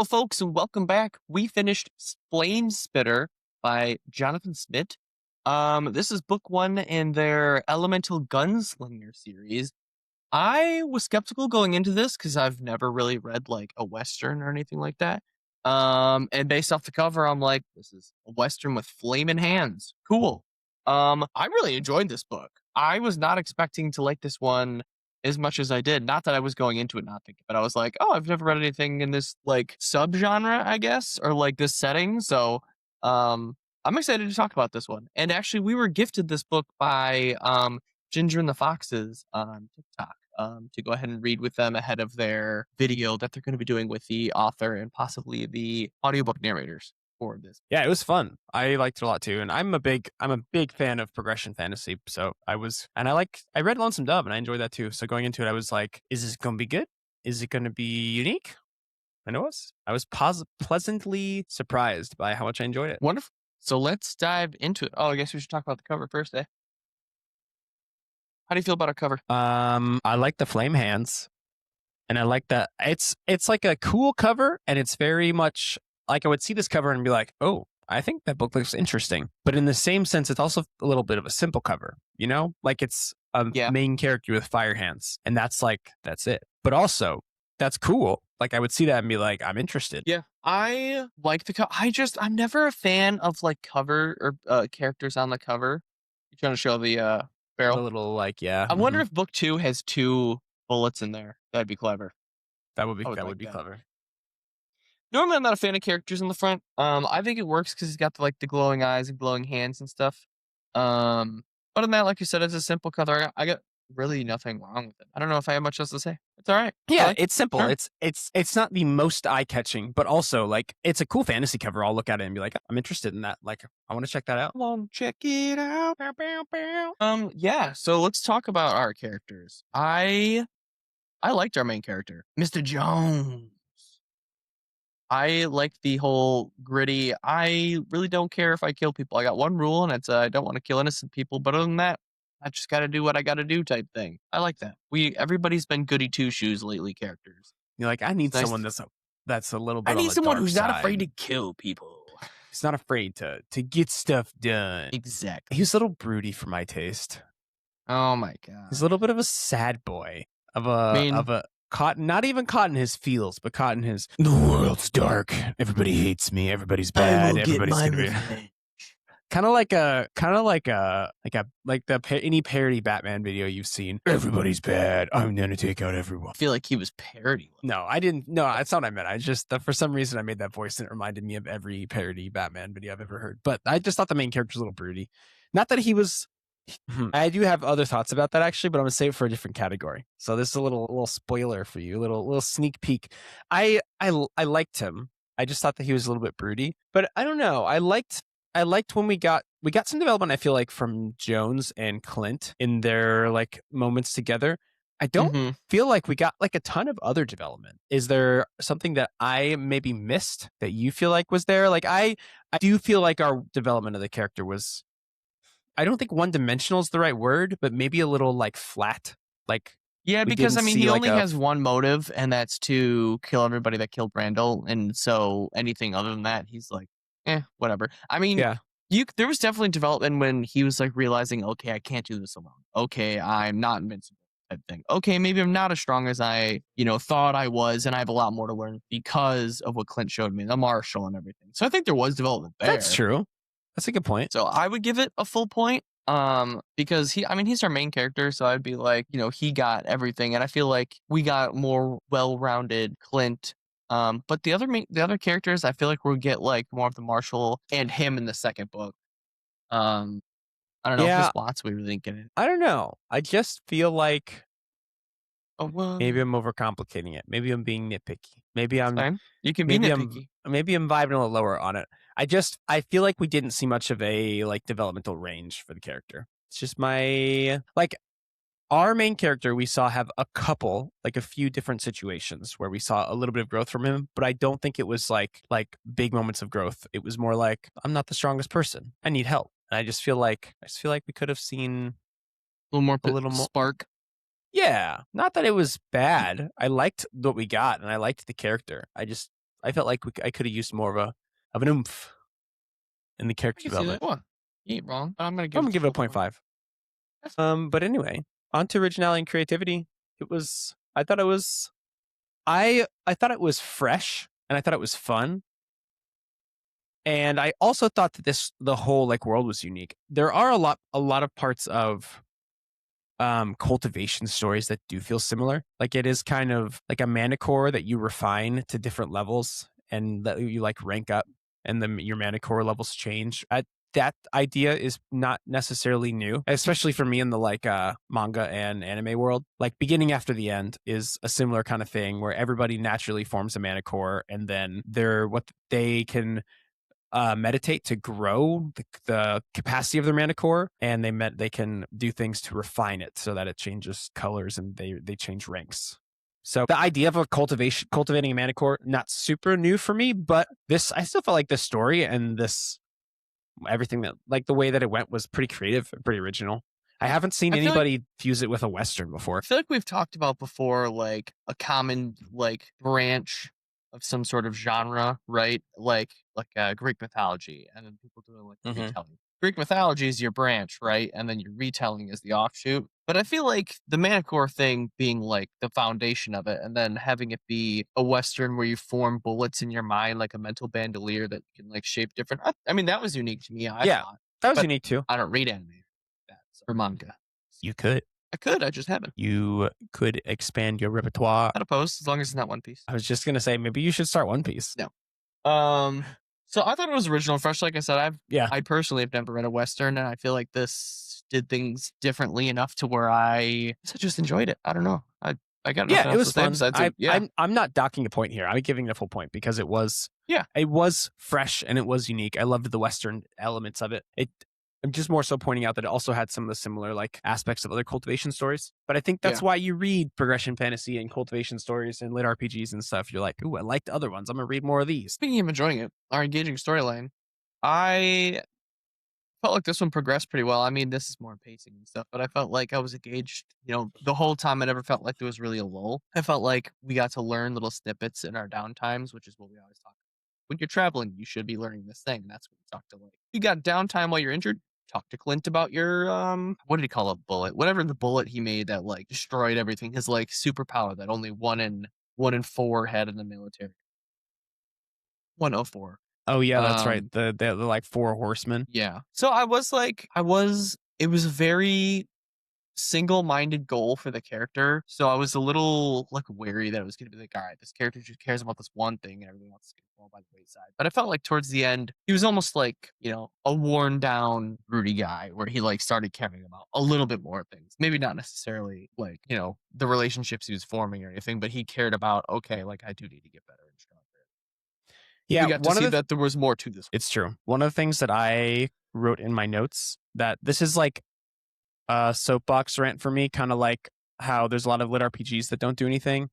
Hello, folks, and welcome back. We finished Flame Spitter by Jonathan Smith. This is book one in their Elemental Gunslinger series. I was skeptical going into this because I've never really read like a Western or anything like that. And based off the cover, I'm like, this is a Western with flaming hands. Cool. I really enjoyed this book. I was not expecting to like this one as much as I did. Not that I was going into it not thinking, but I was like, oh, I've never read anything in this like subgenre, I guess, or like this setting. So I'm excited to talk about this one. And actually, we were gifted this book by Ginger and the Foxes on TikTok to go ahead and read with them ahead of their video that they're going to be doing with the author and possibly the audiobook narrators for this. Yeah, it was fun. I liked it a lot too, and I'm a big fan of progression fantasy. So I read Lonesome Dove, and I enjoyed that too. So going into it, I was like, is this going to be good? Is it going to be unique? And it was. I was pleasantly surprised by how much I enjoyed it. Wonderful. So let's dive into it. Oh, I guess we should talk about the cover first, eh? How do you feel about our cover? I like the flame hands, and I like that it's like a cool cover, and it's very much like I would see this cover and be like, oh, I think that book looks interesting. But in the same sense, it's also a little bit of a simple cover, you know, like it's a main character with fire hands, and that's it. But also, that's cool. Like I would see that and be like, I'm interested. Yeah, I like the cover. I'm never a fan of like cover or characters on the cover. You're trying to show the barrel. A little like, yeah. I wonder if book two has two bullets in there. That'd be clever. That would be clever. Normally, I'm not a fan of characters in the front. I think it works because he's got the glowing eyes and glowing hands and stuff. Other than that, like you said, it's a simple cover. I got really nothing wrong with it. I don't know if I have much else to say. It's all right. Yeah, it's simple. Sure. It's not the most eye catching, but also like it's a cool fantasy cover. I'll look at it and be like, I'm interested in that. Like, I want to check that out. Come on, check it out. Yeah. So let's talk about our characters. I liked our main character, Mr. Jones. I like the whole gritty. I really don't care if I kill people. I got one rule, and it's I don't want to kill innocent people. But other than that, I just got to do what I got to do type thing. I like that. Everybody's been goody two shoes lately. Characters. You're like, I need someone that's a little bit. I need someone who's side. not afraid to kill people. He's not afraid to get stuff done. Exactly. He's a little broody for my taste. Oh my god. He's a little bit of a sad boy of a caught, not even caught in his feels, but caught in his, the world's dark. Everybody hates me. Everybody's bad. Everybody's gonna be kind of like any parody Batman video you've seen. Everybody's bad. I'm gonna take out everyone. I feel like he was parody. No, I didn't. No, that's not what I meant. I just for some reason I made that voice and it reminded me of every parody Batman video I've ever heard. But I just thought the main character was a little broody. Not that he was. I do have other thoughts about that actually, but I'm gonna save it for a different category. So this is a little spoiler for you, a little sneak peek. I liked him. I just thought that he was a little bit broody, but I don't know. I liked when we got some development. I feel like from Jones and Clint in their like moments together. I don't feel like we got like a ton of other development. Is there something that I maybe missed that you feel like was there? Like I do feel like our development of the character was. I don't think one-dimensional is the right word, but maybe a little like flat. Like yeah, because I mean he only has one motive, and that's to kill everybody that killed Randall. And so anything other than that, he's like, whatever. I mean, there was definitely development when he was like realizing, okay, I can't do this alone. Okay, I'm not invincible type thing. Okay, maybe I'm not as strong as I, thought I was, and I have a lot more to learn because of what Clint showed me, the martial and everything. So I think there was development there. That's true. That's a good point. So I would give it a full point because he's our main character. So I'd be like, he got everything. And I feel like we got more well-rounded Clint. But the other characters, I feel like we'll get like more of the martial and him in the second book. I don't know if there's lots we really didn't get it. I don't know. I just feel like maybe I'm overcomplicating it. Maybe I'm being nitpicky. Maybe I'm. You can be nitpicky. Maybe I'm vibing a little lower on it. I feel like we didn't see much of a like developmental range for the character. It's just our main character we saw have a few different situations where we saw a little bit of growth from him, but I don't think it was like big moments of growth. It was more like, I'm not the strongest person. I need help. And I just feel like we could have seen a little more spark. Yeah, not that it was bad. I liked what we got, and I liked the character. I just I felt like I could have used more of an oomph in the I character can see that. development. Well, you ain't wrong, but I'm gonna I'm give gonna it the give it a full point point. five. That's fair. But anyway, on to originality and creativity. It was. I thought it was. I thought it was fresh and I thought it was fun. And I also thought that the whole like world was unique. There are a lot of parts of cultivation stories that do feel similar. Like it is kind of like a manicore that you refine to different levels and that you like rank up and then your manicore levels change. That idea is not necessarily new, especially for me in the like manga and anime world. Like beginning after the end is a similar kind of thing where everybody naturally forms a manicore and then they can meditate to grow the capacity of their manicore, and they can do things to refine it so that it changes colors and they change ranks. So the idea of a cultivating a manicore, not super new for me, but this I still felt like this story and this everything that like the way that it went was pretty creative and pretty original. I haven't seen I feel like anybody fuse it with a western before. I feel like we've talked about before, like a common like branch of some sort of genre, right? Like Greek mythology, and then people doing like Hmm. retelling. Greek mythology is your branch, right? And then your retelling is the offshoot. But I feel like the Manicore thing being like the foundation of it, and then having it be a Western where you form bullets in your mind like a mental bandolier that you can like shape different. I mean, that was unique to me, I Yeah, thought. that was But unique too. I don't read anime like that or manga. You could I could, I just haven't. you could expand your repertoire. Not opposed, as long as it's not One Piece. I was just gonna say maybe you should start One Piece. No. So I thought it was original and fresh. Like I said, Yeah. I personally have never read a Western, and I feel like this did things differently enough to where I just enjoyed it. I don't know. I got Yeah, nothing it else was to say fun. besides it. Yeah. I'm not docking a point here. I'm giving it a full point because Yeah. it was fresh and it was unique. I loved the Western elements of it. I'm just more so pointing out that it also had some of the similar like aspects of other cultivation stories. But I think that's Yeah. why you read progression fantasy and cultivation stories and lit RPGs and stuff. You're like, ooh, I like the other ones. I'm gonna read more of these. Speaking of enjoying it, our engaging storyline, I felt like this one progressed pretty well. I mean, this is more pacing and stuff, but I felt like I was engaged, the whole time. I never felt like there was really a lull. I felt like we got to learn little snippets in our downtimes, which is what we always talk about. When you're traveling, you should be learning this thing. And that's what we talk to like. You got downtime while you're injured. Talk to Clint about your what did he call a bullet? Whatever the bullet he made that like destroyed everything. His like superpower that only one in four had in the military. 104. Oh yeah, that's right. Um The like four horsemen. yeah. So it was a very single-minded goal for the character. So I was a little like wary that it was gonna be like, all right, this character just cares about this one thing and everything else is gonna fall by the wayside. But I felt like towards the end, he was almost like, a worn down, broody guy where he like started caring about a little bit more things. Maybe not necessarily like, the relationships he was forming or anything, but he cared about, okay, like I do need to get better and stronger. We Yeah, got to see that there was more to this. it's true. One of the things that I wrote in my notes that this is like soapbox rant for me, kind of like how there's a lot of lit RPGs that don't do anything.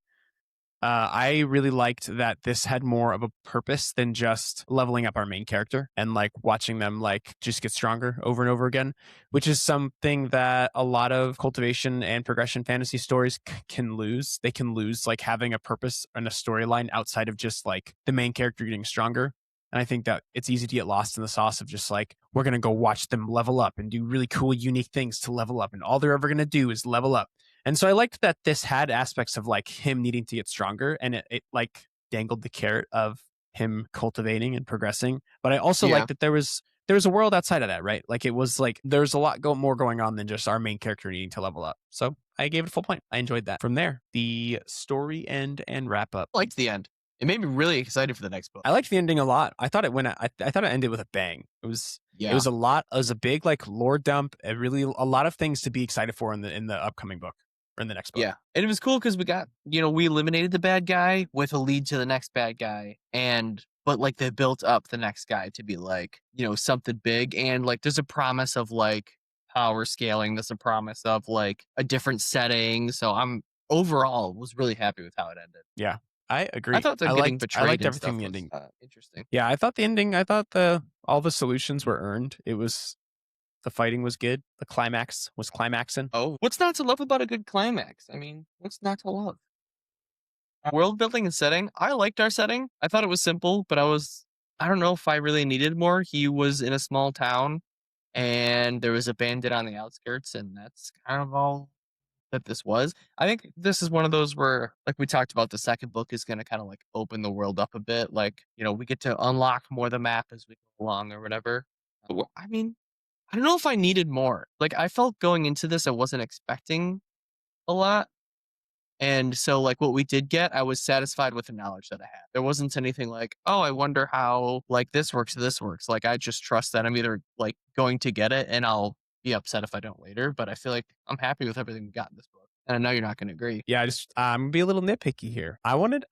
I really liked that this had more of a purpose than just leveling up our main character and like watching them like just get stronger over and over again, which is something that a lot of cultivation and progression fantasy stories can lose. They can lose like having a purpose and a storyline outside of just like the main character getting stronger. And I think that it's easy to get lost in the sauce of just like, we're going to go watch them level up and do really cool, unique things to level up. And all they're ever going to do is level up. And so I liked that this had aspects of like him needing to get stronger and it like dangled the carrot of him cultivating and progressing. But I also Yeah. liked that there was a world outside of that, right? Like it was like there's a lot more going on than just our main character needing to level up. So I gave it a full point. I enjoyed that. From there, the story end and wrap up. Liked the end. It made me really excited for the next book. I liked the ending a lot. I thought it went. I thought it ended with a bang. It Yeah. was a lot. It was a big like lore dump. A lot of things to be excited for in the upcoming book or in the next book. Yeah. And it was cool because we eliminated the bad guy with a lead to the next bad guy. But like they built up the next guy to be like, something big. And like there's a promise of like power scaling. There's a promise of like a different setting. So I'm overall was really happy with how it ended. Yeah, I I agree. thought them I getting liked I betrayed liked and everything stuff in the was ending. interesting. Yeah, I thought the ending. I thought the all the solutions were earned. The fighting was good. The climax was climaxing. Oh, what's not to love about a good climax? I mean, what's not to love? World building and setting, I liked our setting. I thought it was simple, but I don't know if I really needed more. He was in a small town and there was a bandit on the outskirts, and that's kind of all that this was. I think this is one of those where, like we talked about, the second book is going to kind of like open the world up a bit. Like, we get to unlock more of the map as we go along or whatever. I mean, I don't know if I needed more. Like, I felt going into this, I wasn't expecting a lot. And so, like, what we did get, I was satisfied with the knowledge that I had. There wasn't anything like, oh, I wonder how, like, this works or this works. Like, I just trust that I'm either, like, going to get it and I'll be upset if I don't later. But I feel like I'm happy with everything we got in this book. And I know you're not going to agree. Yeah, I'm gonna be a little nitpicky here. I wanted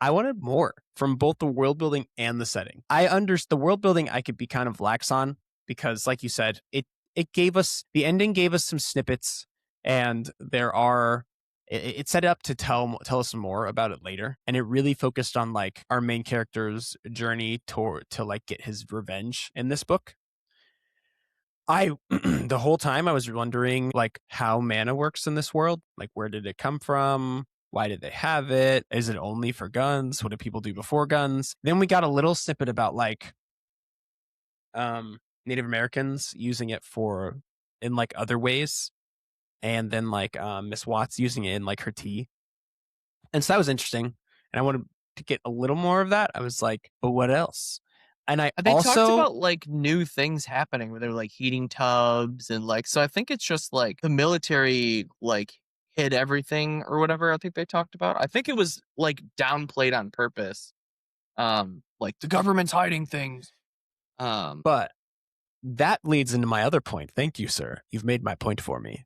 more from both the world building and the setting. I understand the world building I could be kind of lax on because, like you said, it gave us the ending gave us some snippets, and it set up to tell us more about it later, and it really focused on like our main character's journey to like get his revenge in this book. I the whole time I was wondering like how mana works in this world. Like where did it come from? Why did they have it? Is it only for guns? What did people do before guns? Then we got a little snippet about like Native Americans using it for in like other ways. And then like Miss Watts using it in like her tea. And so that was interesting. And I wanted to get a little more of that. I was like, but what else? And I They talked also about like new things happening where they're like heating tubs and like, so I think it's just like the military like hid everything or whatever. I think they talked about. I think it was like downplayed on purpose. Like the government's hiding things. Um, but that leads into my other point. Thank you, sir. You've made my point for me.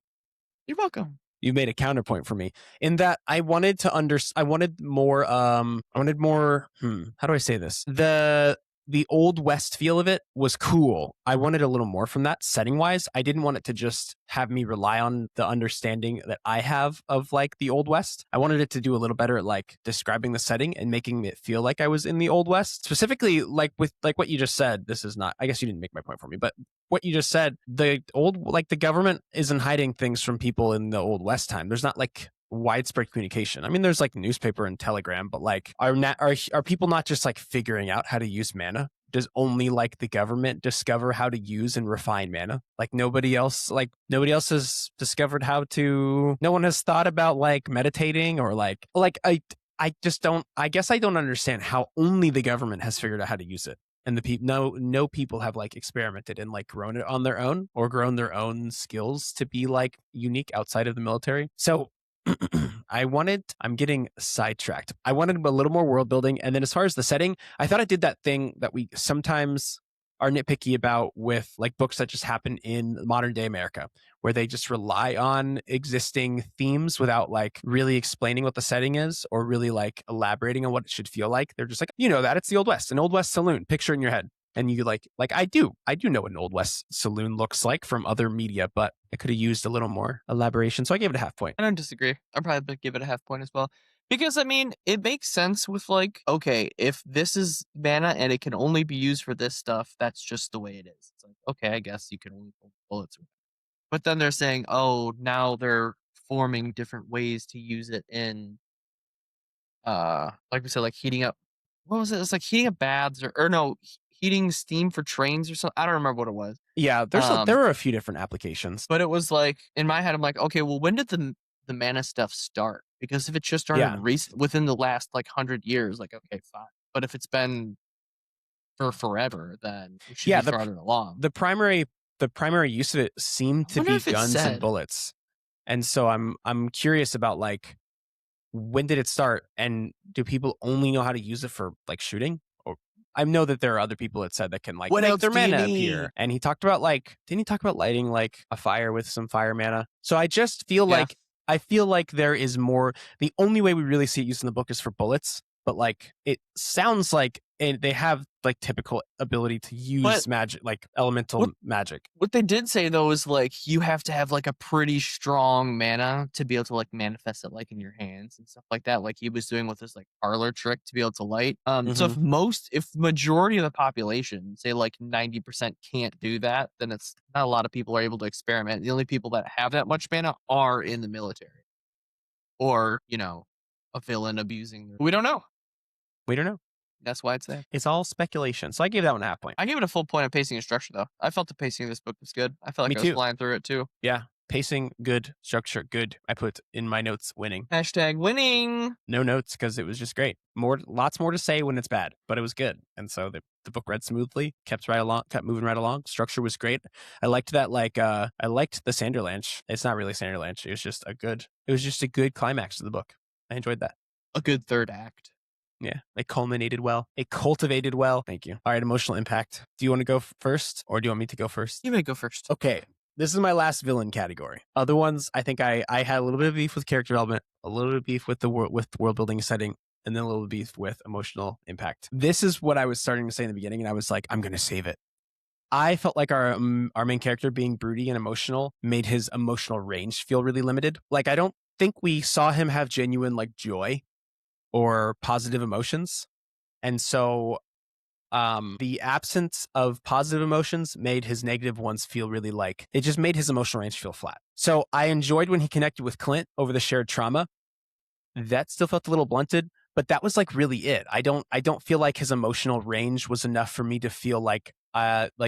you're welcome. You made a counterpoint for me in that I wanted to I wanted more how do I say this? The old west feel of it was cool. I wanted a little more from that setting wise. I didn't want it to just have me rely on the understanding that I have of like the old west. I wanted it to do a little better at like describing the setting and making it feel like I was in the old west. Specifically like with like what you just said, this is not I guess you didn't make my point for me, but what you just said, the old like the government isn't hiding things from people in the old west time. There's not like widespread communication. I mean, there's like newspaper and telegram, but like are people not just like figuring out how to use mana? Does only like the government discover how to use and refine mana? Like nobody else has discovered how to. No one has thought about like meditating or like I just don't. I guess I don't understand how only the government has figured out how to use it and the people no people have like experimented and like grown it on their own or grown their own skills to be like unique outside of the military. So I'm getting sidetracked. I wanted a little more world building. And then as far as the setting, I thought I did that thing that we sometimes are nitpicky about with like books that just happen in modern day America, where they just rely on existing themes without like really explaining what the setting is or really like elaborating on what it should feel like. They're just like, that it's the Old West, an Old West saloon, picture it in your head. And you like I do know what an Old West saloon looks like from other media, but I could have used a little more elaboration. So I gave it a half point. I don't disagree. I'd probably give it a half point as well. Because I mean, it makes sense with like, okay, if this is mana and it can only be used for this stuff, that's just the way it is. It's like, okay, I guess you can only pull bullets with it. But then they're saying, oh, now they're forming different ways to use it in like we said, like heating up what was it? It's like heating up baths or no, heating steam for trains or something. I don't remember what it was. Yeah, Um, there are a few different applications. but it was like in my head, I'm like, okay, well, when did the mana stuff start? Because if it just started Yeah, within the last like 100 years, like okay, fine. But if it's been for forever, then it should yeah. be farther along. The primary the primary use of it seemed I to wonder be if it guns and said. bullets, and so I'm curious about like when did it start, and do people only know how to use it for like shooting? Or I know that there are other people that said that can like What make else their do you mana need? appear, and he talked about like didn't he talk about lighting like a fire with some fire mana? So Yeah. I feel like there is more. The only way we really see it used in the book is for bullets, but like it sounds like they have like typical ability to But use magic, like elemental what magic. what they did say though is like you have to have like a pretty strong mana to be able to like manifest it like in your hands and stuff like that. Like he was doing with this like parlor trick to be able to light. So Hmm. if majority of the population, say like 90% can't do that, then it's not a lot of people are able to experiment. The only people that have that much mana are in the military or, a villain abusing. We don't know. We don't know. That's why it's there. It's all speculation. So I gave that one a half point. I gave it a full point on pacing and structure, though. I felt the pacing of this book was good. I felt Me like I was too. flying through it too. Yeah. Pacing, good. Structure, good. I put in my notes winning. Hashtag winning. No notes because it was just great. Lots more to say when it's bad, but it was good. And so the book read smoothly, kept moving right along. Structure was great. I liked that. I liked the Sanderlanche. It's not really Sanderlanche. It was just a good climax to the book. I enjoyed that. A good third act. Yeah, it culminated well. It cultivated well. Thank you. All right, emotional impact. Do you want to go first, or do you want me to go first? You may go first. Okay, this is my last villain category. Other ones, I think I had a little bit of beef with character development, a little bit of beef with the world building setting, and then a little beef with emotional impact. This is what I was starting to say in the beginning, and I was like, I'm going to save it. I felt like our main character being broody and emotional made his emotional range feel really limited. Like, I don't think we saw him have genuine like joy or positive emotions. And so the absence of positive emotions made his negative ones feel really like, it just made his emotional range feel flat. So I enjoyed when he connected with Clint over the shared trauma. That still felt a little blunted, but that was like really it. I don't feel like his emotional range was enough for me to feel like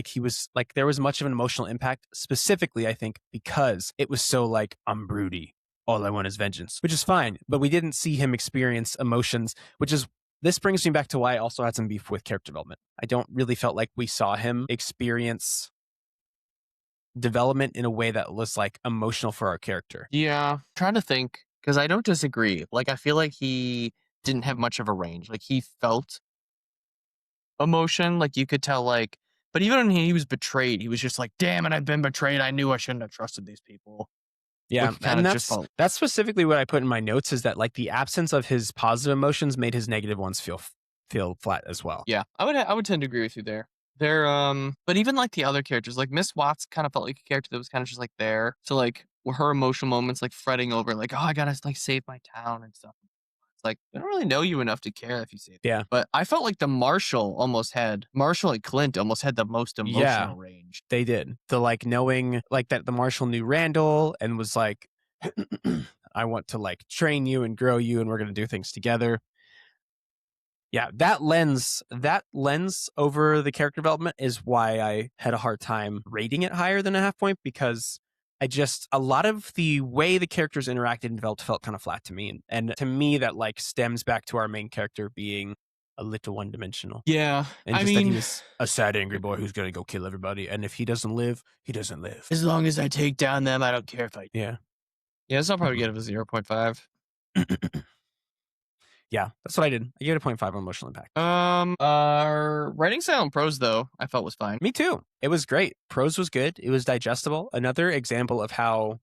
he was like there was much of an emotional impact, specifically I think because it was so like, I'm broody, all I want is vengeance, which is fine, but we didn't see him experience emotions, this brings me back to why I also had some beef with character development. I don't really felt like we saw him experience development in a way that was like emotional for our character. Yeah, trying to think because I don't disagree. Like I feel like he didn't have much of a range. Like he felt emotion, like you could tell. Like, but even when he was betrayed, he was just like, "Damn it, I've been betrayed. I knew I shouldn't have trusted these people." Yeah, Like, kind and of just felt. that's specifically what I put in my notes is that like the absence of his positive emotions made his negative ones feel flat as well. Yeah, I would tend to agree with you there. There, but even like the other characters, like Miss Watts, kind of felt like a character that was kind of just like there. So like her emotional moments, like fretting over, like, oh, I gotta like save my town and stuff. It's like they don't really know you enough to care if you save. Yeah. But I felt like Marshall and Clint almost had the most emotional range. They did. The like knowing like that the Marshal knew Randall and was like, I want to like train you and grow you and we're gonna do things together. Yeah, that lens over the character development is why I had a hard time rating it higher than a half point, because a lot of the way the characters interacted and developed felt kind of flat to me. And to me, that like stems back to our main character being a little one dimensional. Yeah, And I just that he mean, was a sad, angry boy who's going to go kill everybody. And if he doesn't live, he doesn't live. as long as I take down them, I don't care if I. Yeah. Yeah, so I'll probably get it a 0.5. Yeah, that's what I did. I gave it a 0.5 on emotional impact. Writing style and prose though, I felt was fine. Me too. It was great. Prose was good. It was digestible. Another example of how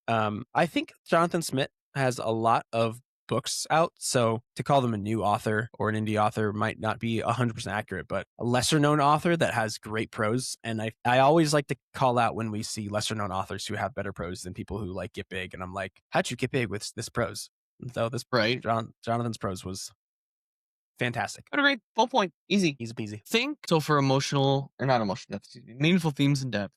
I think Jonathan Smith has a lot of books out. So to call them a new author or an indie author might not be 100% accurate, but a lesser known author that has great prose. And I always like to call out when we see lesser known authors who have better prose than people who like get big. And I'm like, how'd you get big with this prose? So this Right. Jonathan's prose was fantastic. But agree. Full point. Easy. Easy peasy. Think so for emotional or not emotional depth, excuse me, meaningful themes and depth.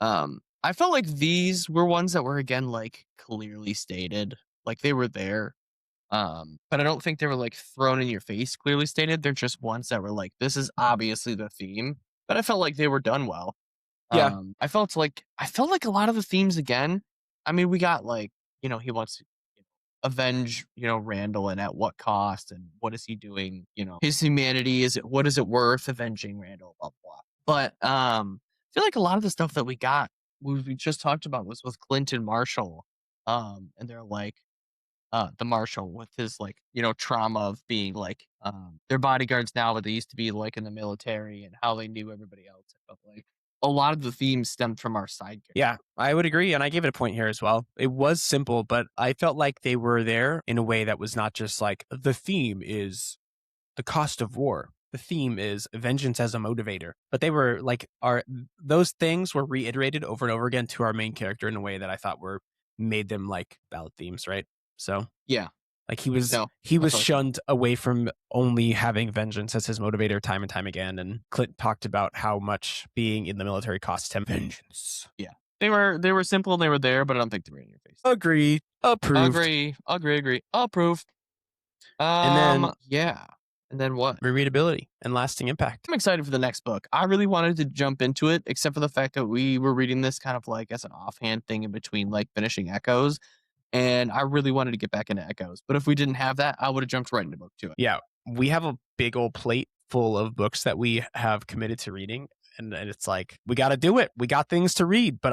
I felt like these were ones that were again like clearly stated, like they were there. But I don't think they were like thrown in your face, clearly stated. They're just ones that were like, this is obviously the theme. But I felt like they were done well. Yeah. I felt like a lot of the themes again. I mean, we got like, he wants to avenge, Randall, and at what cost, and what is he doing? His humanity, what is it worth avenging Randall, blah blah. But I feel like a lot of the stuff that we got, we just talked about, was with Clint and Marshall. And they're like the Marshall with his like, trauma of being like their bodyguards now, but they used to be like in the military, and how they knew everybody else. I felt like a lot of the themes stemmed from our side characters. Yeah, I would agree. And I gave it a point here as well. It was simple, but I felt like they were there in a way that was not just like the theme is the cost of war. The theme is vengeance as a motivator. But they were like, those things were reiterated over and over again to our main character in a way that I thought made them like valid themes, right? So Yeah. like he was shunned away from only having vengeance as his motivator time and time again. And Clint talked about how much being in the military costs him vengeance. Yeah. They were simple, they were there, but I don't think they were in your face. Agree. Approved. Agree. Approve. And then Yeah. And then what? rereadability and lasting impact. I'm excited for the next book. I really wanted to jump into it, except for the fact that we were reading this kind of like as an offhand thing in between like finishing Echoes. And I really wanted to get back into Echoes. But if we didn't have that, I would have jumped right into book two. Yeah, we have a big old plate full of books that we have committed to reading, and it's like we got to do it. We got things to read, but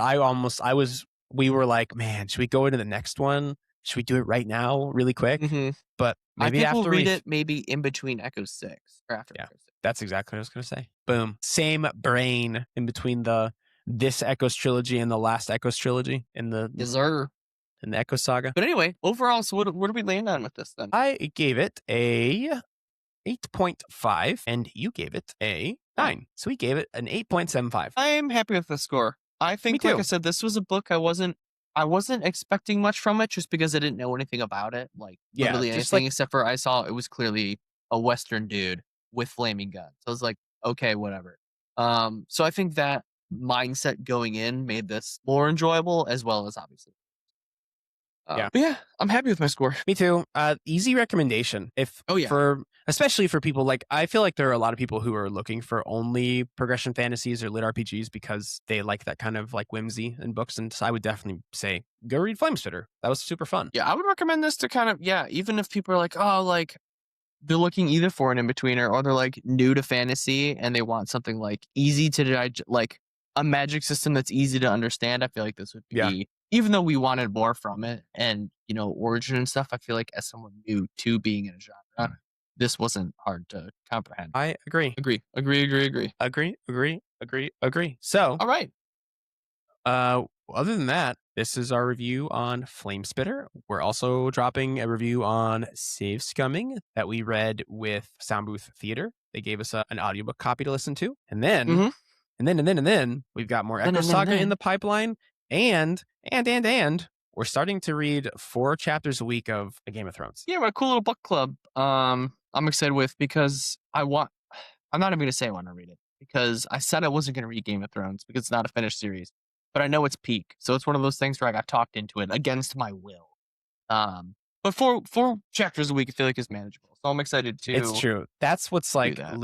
we were like, man, should we go into the next one? Should we do it right now, really quick? Hmm. But I maybe think we'll after read it maybe in between Echoes 6 or after yeah, Echoes 6. that's exactly what I was gonna say. Boom, same brain in between this Echoes trilogy and the last Echoes trilogy Yes, sir. in the Echo saga. But anyway, overall, so what do we land on with this then? I gave it a 8.5 and you gave it a 9. So we gave it an 8.75. I'm happy with the score. I Me think, like I too. said, this was a book I wasn't expecting much from it just because I didn't know anything about it, like Yeah, literally just anything like except for I saw it was clearly a Western dude with flaming guns. So I was like, okay, whatever. So I think that mindset going in made this more enjoyable as well as obviously. yeah. But yeah, I'm happy with my score. Me too. Easy recommendation. If Oh yeah, for especially for people like I feel like there are a lot of people who are looking for only progression fantasies or lit RPGs because they like that kind of like whimsy in books. And so I would definitely say go read Flamespitter. That was super fun. yeah, I would recommend this to kind of even if people are like, oh, like they're looking either for an in-betweener or they're like new to fantasy and they want something like easy to like a magic system that's easy to understand. I feel like this would Yeah, be, even though we wanted more from it and origin and stuff, I feel like as someone new to being in a genre, this wasn't hard to comprehend. I agree. Agree. Agree. So All right. other than that, this is our review on Flamespitter. We're also dropping a review on Save Scumming that we read with Soundbooth Theater. They gave us an audiobook copy to listen to. And then, Mm-hmm. we've got more Echo Then. Saga in the pipeline. And we're starting to read 4 chapters a week of A Game of Thrones. Yeah, we're a cool little book club. I'm excited with because I'm not even gonna say I want to read it because I said I wasn't gonna read Game of Thrones because it's not a finished series, but I know it's peak, so it's one of those things where I got talked into it against my will. But four chapters a week, I feel like is manageable, so I'm excited It's to true. That's what's like that.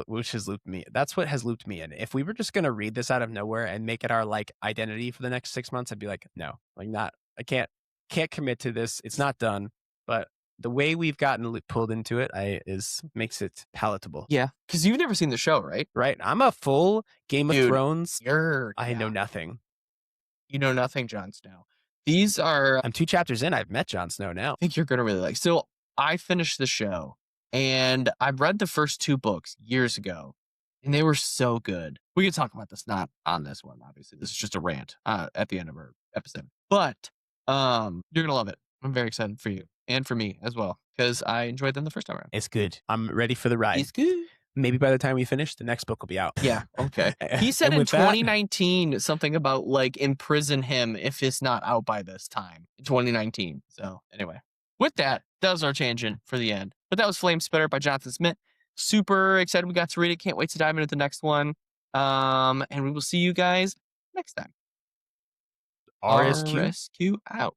which has looped me. That's what has looped me in. If we were just gonna read this out of nowhere and make it our like identity for the next 6 months, I'd be like, no, like not. I can't commit to this. It's not done. But the way we've gotten pulled into it, makes it palatable. Yeah, because you've never seen the show, right? Right? I'm a full Game of Dude, Thrones. I know yeah. nothing. You know nothing, Jon Snow. These are I'm 2 chapters in. I've met Jon Snow now. I think you're gonna really like. So I finished the show, and I read the first 2 books years ago, and they were so good. We can talk about this, not on this one, obviously. This is just a rant at the end of our episode. But you're gonna love it. I'm very excited for you and for me as well because I enjoyed them the first time around. It's good. I'm ready for the ride. It's good. Maybe by the time we finish, the next book will be out. Yeah. Okay. He said And in with that- 2019 something about like imprison him if it's not out by this time. 2019. So anyway, with that was our tangent for the end. But that was Flame Spitter by Jonathan Smith. Super excited we got to read it. Can't wait to dive into the next one. And we will see you guys next time. RSQ RSQ out.